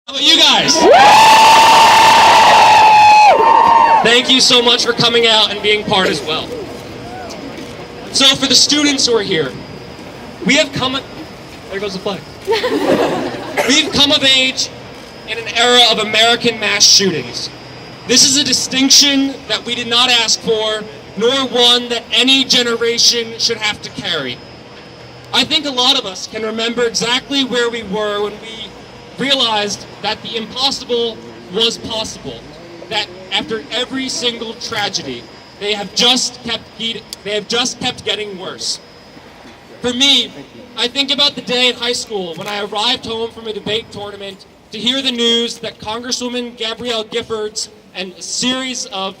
How about you guys? Thank you so much for coming out and being part as well. So for the students who are here, we have come, there goes the flag. We've come of age in an era of American mass shootings. This is a distinction that we did not ask for, nor one that any generation should have to carry. I think a lot of us can remember exactly where we were when we realized that the impossible was possible, that after every single tragedy, they have just kept getting worse. For me, I think about the day in high school when I arrived home from a debate tournament to hear the news that Congresswoman Gabrielle Giffords and a series of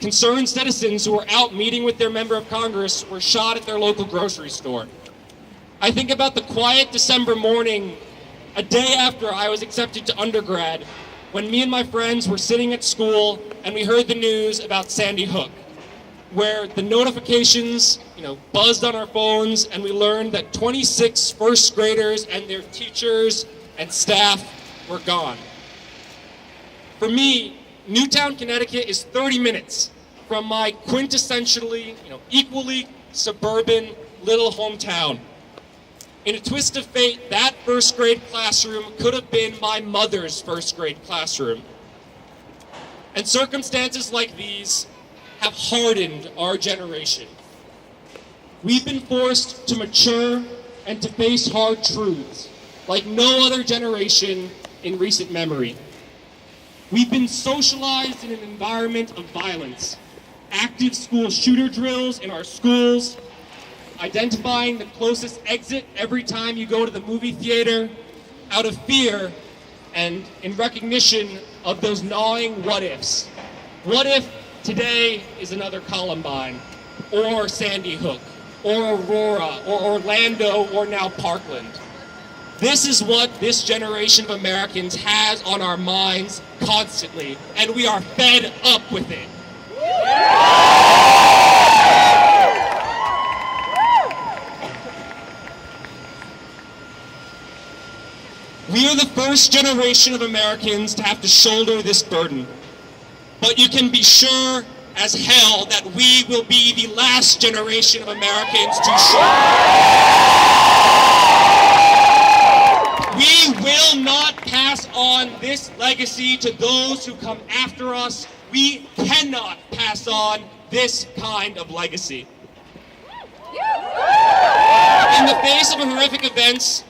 concerned citizens who were out meeting with their member of Congress were shot at their local grocery store. I think about the quiet December morning, a day after I was accepted to undergrad, when me and my friends were sitting at school and we heard the news about Sandy Hook, where the notifications, buzzed on our phones, and we learned that 26 first graders and their teachers and staff were gone. For me, Newtown, Connecticut is 30 minutes from my quintessentially, equally suburban little hometown. In a twist of fate, that first grade classroom could have been my mother's first grade classroom. And circumstances like these have hardened our generation. We've been forced to mature and to face hard truths like no other generation in recent memory. We've been socialized in an environment of violence, active school shooter drills in our schools, identifying the closest exit every time you go to the movie theater out of fear and in recognition of those gnawing what-ifs. What if today is another Columbine, or Sandy Hook, or Aurora, or Orlando, or now Parkland? This is what this generation of Americans has on our minds constantly, and we are fed up with it. We are the first generation of Americans to have to shoulder this burden. But you can be sure as hell that we will be the last generation of Americans to shoulder. We will not pass on this legacy to those who come after us. We cannot pass on this kind of legacy. In the face of horrific events,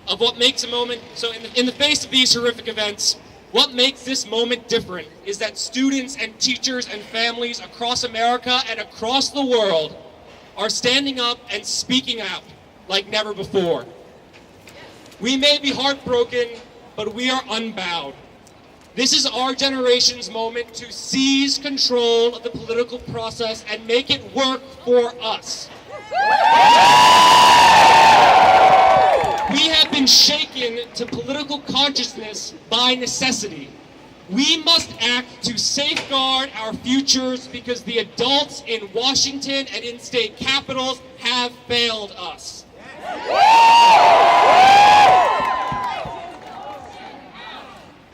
in the face of these horrific events, what makes this moment different is that students and teachers and families across America and across the world are standing up and speaking out like never before. We may be heartbroken, but we are unbowed. This is our generation's moment to seize control of the political process and make it work for us. We have been shaken to political consciousness by necessity. We must act to safeguard our futures because the adults in Washington and in state capitals have failed us.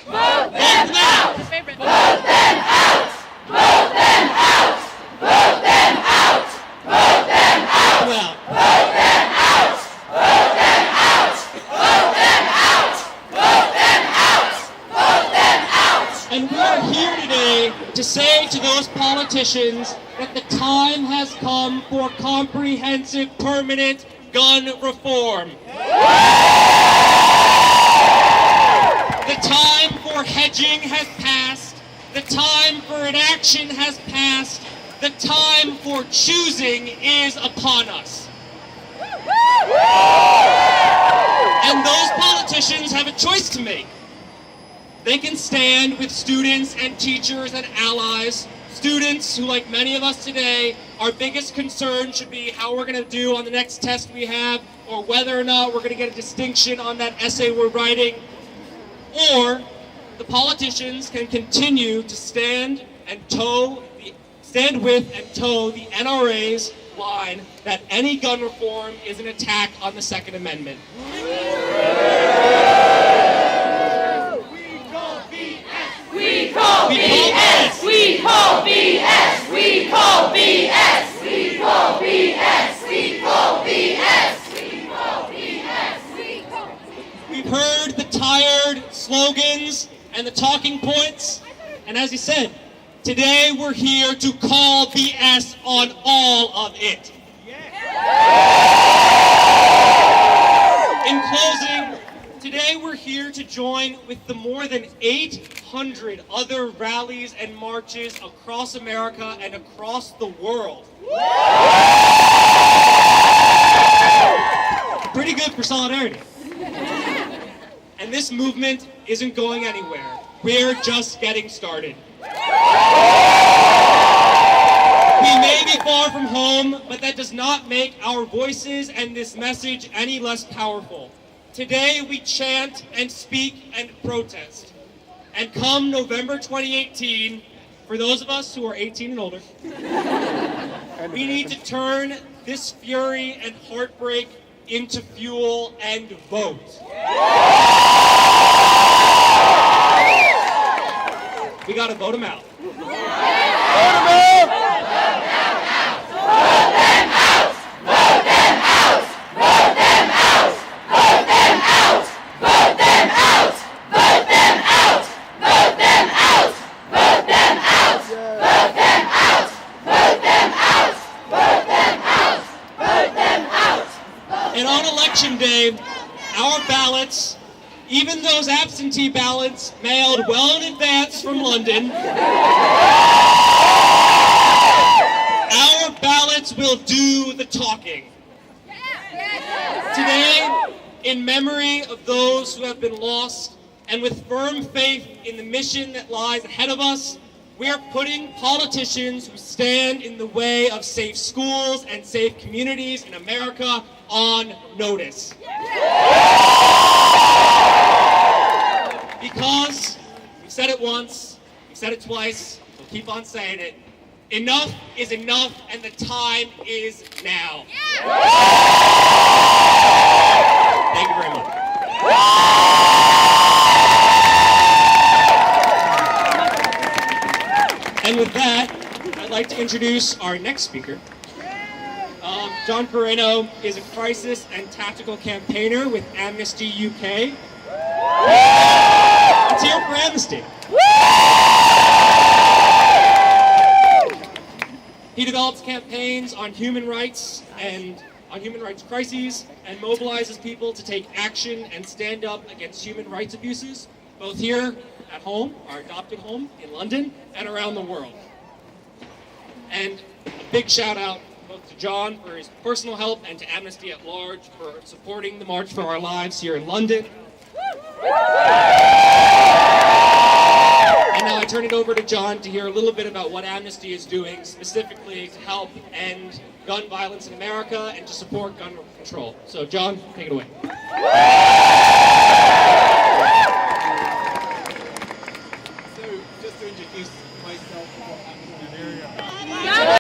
Vote them out! Vote them out! Vote them out! Vote them out! Vote them out! Well, Vote them out! Vote them out! Vote them out! Vote them out! Vote them out! and we are here today to say to those politicians that the time has come for comprehensive, permanent gun reform. The time for hedging has passed. The time for inaction has passed. The time for choosing is upon us. And those politicians have a choice to make. They can stand with students and teachers and allies, students who, like many of us today, our biggest concern should be how we're going to do on the next test we have, or whether or not we're going to get a distinction on that essay we're writing. Or the politicians can continue to stand with and toe the NRA's line that any gun reform is an attack on the Second Amendment. heard the tired slogans and the talking points. And as he said, today we're here to call BS on all of it. In closing, today we're here to join with the more than 800 other rallies and marches across America and across the world. Pretty good for solidarity. And this movement isn't going anywhere. We're just getting started. We may be far from home, but that does not make our voices and this message any less powerful. Today we chant and speak and protest. And come November 2018, for those of us who are 18 and older, we need to turn this fury and heartbreak into fuel and vote. We gotta vote them out. Vote them out! Vote them out! Vote them out! Vote them out! Vote them out! Vote them out! Vote them out! Vote them out! Vote them out! Vote them out! Vote them out! Vote them out! Vote them out! And on election day, our ballots, even those absentee ballots mailed well in advance from London, our ballots will do the talking. Today, in memory of those who have been lost, and with firm faith in the mission that lies ahead of us, we are putting politicians who stand in the way of safe schools and safe communities in America on notice. Because we've said it once, we've said it twice, we'll keep on saying it. Enough is enough, and the time is now. Thank you very much. And with that, I'd like to introduce our next speaker. John Pereno is a crisis and tactical campaigner with Amnesty UK. Let's hear it for Amnesty. He develops campaigns on human rights and on human rights crises and mobilizes people to take action and stand up against human rights abuses, both here at home, our adopted home in London, and around the world. And a big shout out both to John for his personal help and to Amnesty at large for supporting the March for Our Lives here in London. And now I turn it over to John to hear a little bit about what Amnesty is doing specifically to help end gun violence in America and to support gun control. So John, take it away.